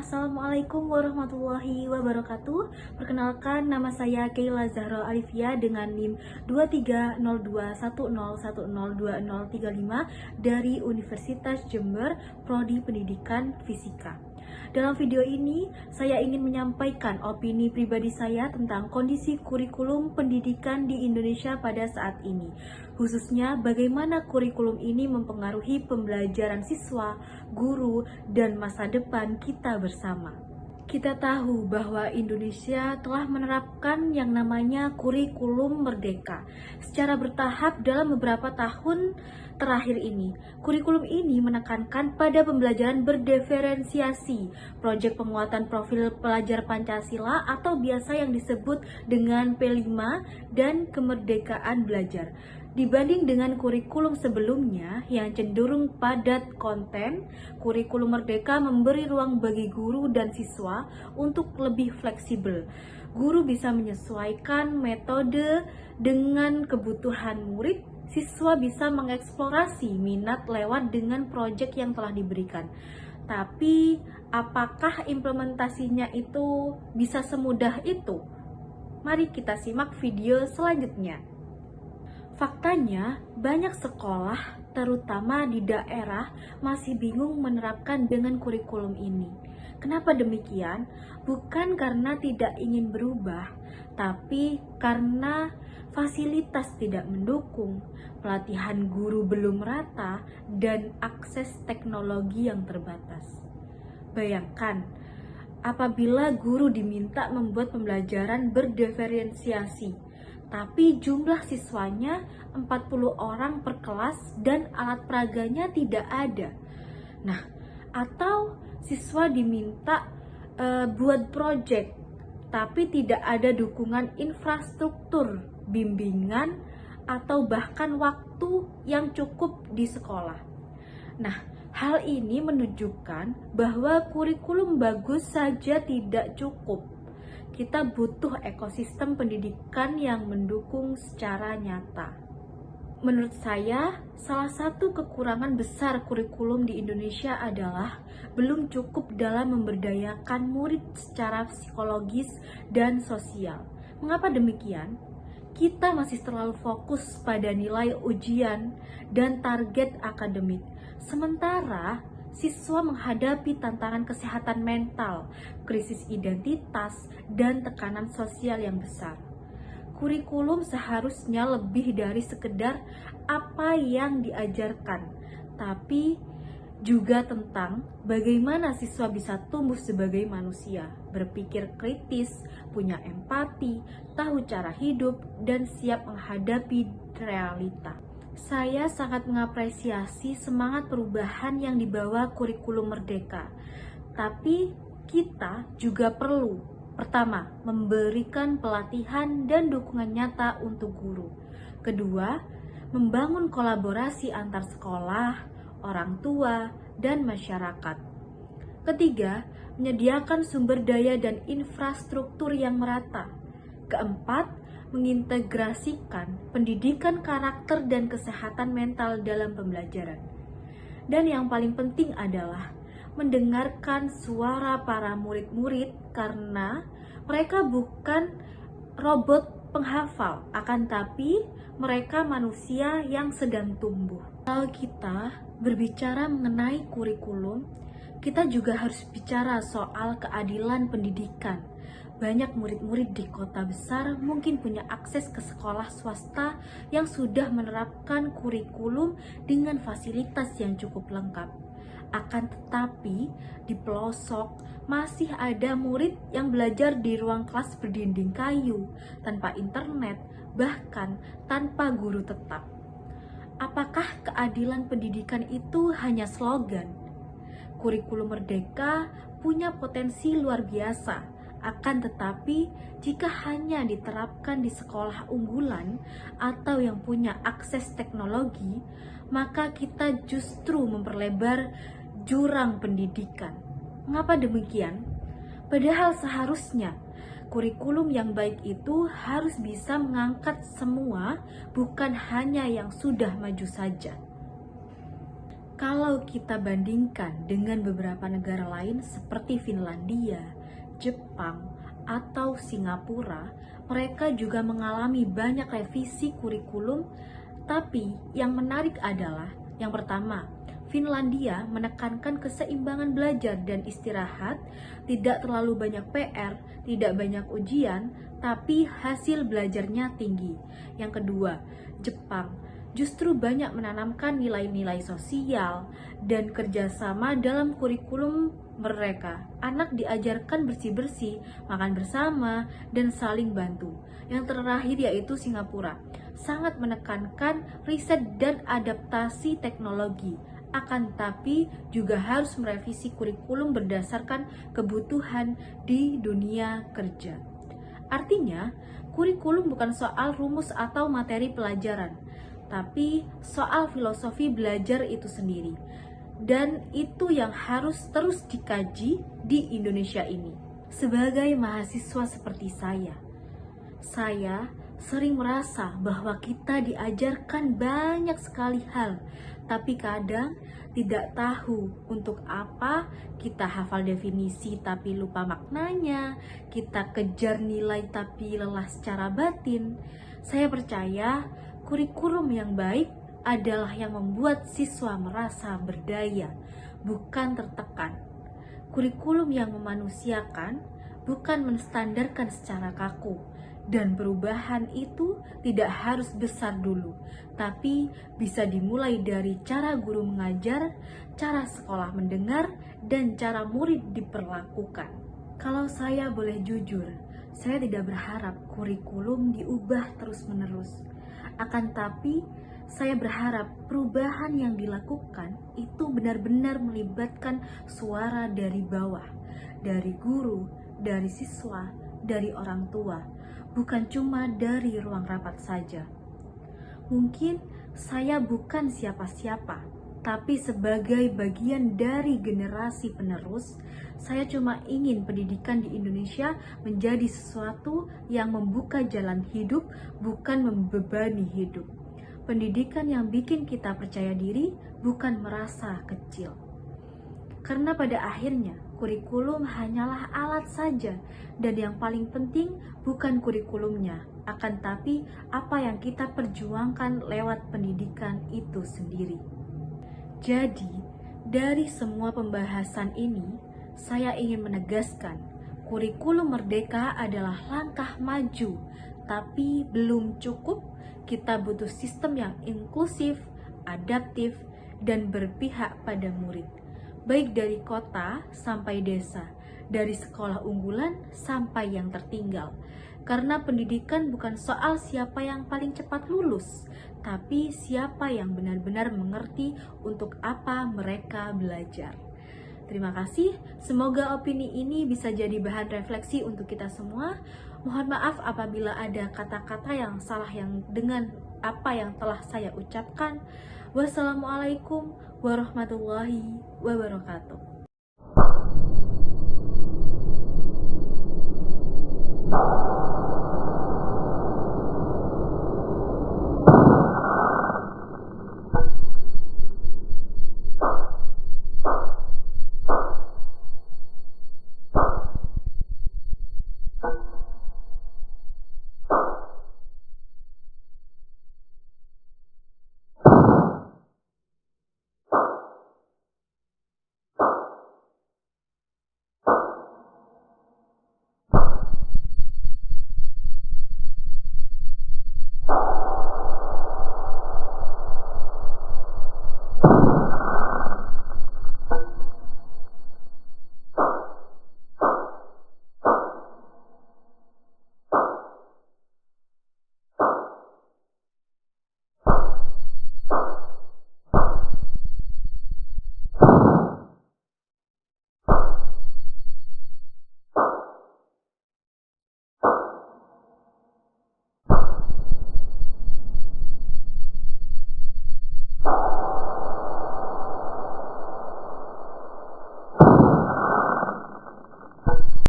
Assalamualaikum warahmatullahi wabarakatuh. Perkenalkan, nama saya Keila Zahra Alifia dengan NIM 230210102035 dari Universitas Jember, Prodi Pendidikan Fisika. Dalam video ini, saya ingin menyampaikan opini pribadi saya tentang kondisi kurikulum pendidikan di Indonesia pada saat ini. Khususnya bagaimana kurikulum ini mempengaruhi pembelajaran siswa, guru, dan masa depan kita bersama. Kita tahu bahwa Indonesia telah menerapkan yang namanya kurikulum merdeka secara bertahap dalam beberapa tahun terakhir ini. Kurikulum ini menekankan pada pembelajaran berdiferensiasi, proyek penguatan profil pelajar Pancasila atau biasa yang disebut dengan P5 dan kemerdekaan belajar. Dibanding dengan kurikulum sebelumnya yang cenderung padat konten, kurikulum merdeka memberi ruang bagi guru dan siswa untuk lebih fleksibel. Guru bisa menyesuaikan metode dengan kebutuhan murid, siswa bisa mengeksplorasi minat lewat dengan proyek yang telah diberikan. Tapi, apakah implementasinya itu bisa semudah itu? Mari kita simak video selanjutnya. Faktanya, banyak sekolah, terutama di daerah, masih bingung menerapkan dengan kurikulum ini. Kenapa demikian? Bukan karena tidak ingin berubah, tapi karena fasilitas tidak mendukung, pelatihan guru belum rata, dan akses teknologi yang terbatas. Bayangkan, apabila guru diminta membuat pembelajaran berdiferensiasi, tapi jumlah siswanya 40 orang per kelas dan alat peraganya tidak ada. Nah, atau siswa diminta buat proyek, tapi tidak ada dukungan infrastruktur, bimbingan, atau bahkan waktu yang cukup di sekolah. Nah, hal ini menunjukkan bahwa kurikulum bagus saja tidak cukup. Kita butuh ekosistem pendidikan yang mendukung secara nyata. Menurut saya, salah satu kekurangan besar kurikulum di Indonesia adalah belum cukup dalam memberdayakan murid secara psikologis dan sosial. Mengapa demikian? Kita masih terlalu fokus pada nilai ujian dan target akademik. Sementara siswa menghadapi tantangan kesehatan mental, krisis identitas, dan tekanan sosial yang besar. Kurikulum seharusnya lebih dari sekedar apa yang diajarkan, tapi juga tentang bagaimana siswa bisa tumbuh sebagai manusia, berpikir kritis, punya empati, tahu cara hidup, dan siap menghadapi realita. Saya sangat mengapresiasi semangat perubahan yang dibawa kurikulum merdeka. Tapi kita juga perlu, pertama, memberikan pelatihan dan dukungan nyata untuk guru. Kedua, membangun kolaborasi antar sekolah, orang tua, dan masyarakat. Ketiga, menyediakan sumber daya dan infrastruktur yang merata. Keempat, mengintegrasikan pendidikan karakter dan kesehatan mental dalam pembelajaran. Dan yang paling penting adalah mendengarkan suara para murid-murid karena mereka bukan robot penghafal, akan tapi mereka manusia yang sedang tumbuh. Kalau kita berbicara mengenai kurikulum, kita juga harus bicara soal keadilan pendidikan. Banyak murid-murid di kota besar mungkin punya akses ke sekolah swasta yang sudah menerapkan kurikulum dengan fasilitas yang cukup lengkap. Akan tetapi, di pelosok masih ada murid yang belajar di ruang kelas berdinding kayu, tanpa internet, bahkan tanpa guru tetap. Apakah keadilan pendidikan itu hanya slogan? Kurikulum merdeka punya potensi luar biasa. Akan tetapi, jika hanya diterapkan di sekolah unggulan atau yang punya akses teknologi, maka kita justru memperlebar jurang pendidikan. Mengapa demikian? Padahal seharusnya kurikulum yang baik itu harus bisa mengangkat semua, bukan hanya yang sudah maju saja. Kalau kita bandingkan dengan beberapa negara lain seperti Finlandia, Jepang, atau Singapura, mereka juga mengalami banyak revisi kurikulum, tapi yang menarik adalah yang pertama, Finlandia menekankan keseimbangan belajar dan istirahat, tidak terlalu banyak PR, tidak banyak ujian, tapi hasil belajarnya tinggi. Yang kedua, Jepang justru banyak menanamkan nilai-nilai sosial dan kerjasama dalam kurikulum mereka. Anak diajarkan bersih-bersih, makan bersama, dan saling bantu. Yang terakhir yaitu Singapura, sangat menekankan riset dan adaptasi teknologi. Akan tapi juga harus merevisi kurikulum berdasarkan kebutuhan di dunia kerja. Artinya, kurikulum bukan soal rumus atau materi pelajaran, tapi soal filosofi belajar itu sendiri. Dan itu yang harus terus dikaji di Indonesia ini. Sebagai mahasiswa seperti saya sering merasa bahwa kita diajarkan banyak sekali hal, tapi kadang tidak tahu untuk apa. Kita hafal definisi tapi lupa maknanya, kita kejar nilai tapi lelah secara batin. Saya percaya kurikulum yang baik adalah yang membuat siswa merasa berdaya, bukan tertekan. Kurikulum yang memanusiakan, bukan menstandarkan secara kaku. Dan perubahan itu tidak harus besar dulu, tapi bisa dimulai dari cara guru mengajar, cara sekolah mendengar, dan cara murid diperlakukan. Kalau saya boleh jujur, saya tidak berharap kurikulum diubah terus-menerus. Akan tapi, saya berharap perubahan yang dilakukan itu benar-benar melibatkan suara dari bawah, dari guru, dari siswa, dari orang tua, bukan cuma dari ruang rapat saja. Mungkin saya bukan siapa-siapa, tapi sebagai bagian dari generasi penerus, saya cuma ingin pendidikan di Indonesia menjadi sesuatu yang membuka jalan hidup, bukan membebani hidup. Pendidikan yang bikin kita percaya diri, bukan merasa kecil. Karena pada akhirnya, kurikulum hanyalah alat saja, dan yang paling penting bukan kurikulumnya, akan tapi apa yang kita perjuangkan lewat pendidikan itu sendiri. Jadi, dari semua pembahasan ini, saya ingin menegaskan, kurikulum merdeka adalah langkah maju, tapi belum cukup. Kita butuh sistem yang inklusif, adaptif, dan berpihak pada murid. Baik dari kota sampai desa, dari sekolah unggulan sampai yang tertinggal. Karena pendidikan bukan soal siapa yang paling cepat lulus, tapi siapa yang benar-benar mengerti untuk apa mereka belajar. Terima kasih, semoga opini ini bisa jadi bahan refleksi untuk kita semua. Mohon maaf apabila ada kata-kata yang salah yang dengan apa yang telah saya ucapkan. Wassalamualaikum warahmatullahi wabarakatuh.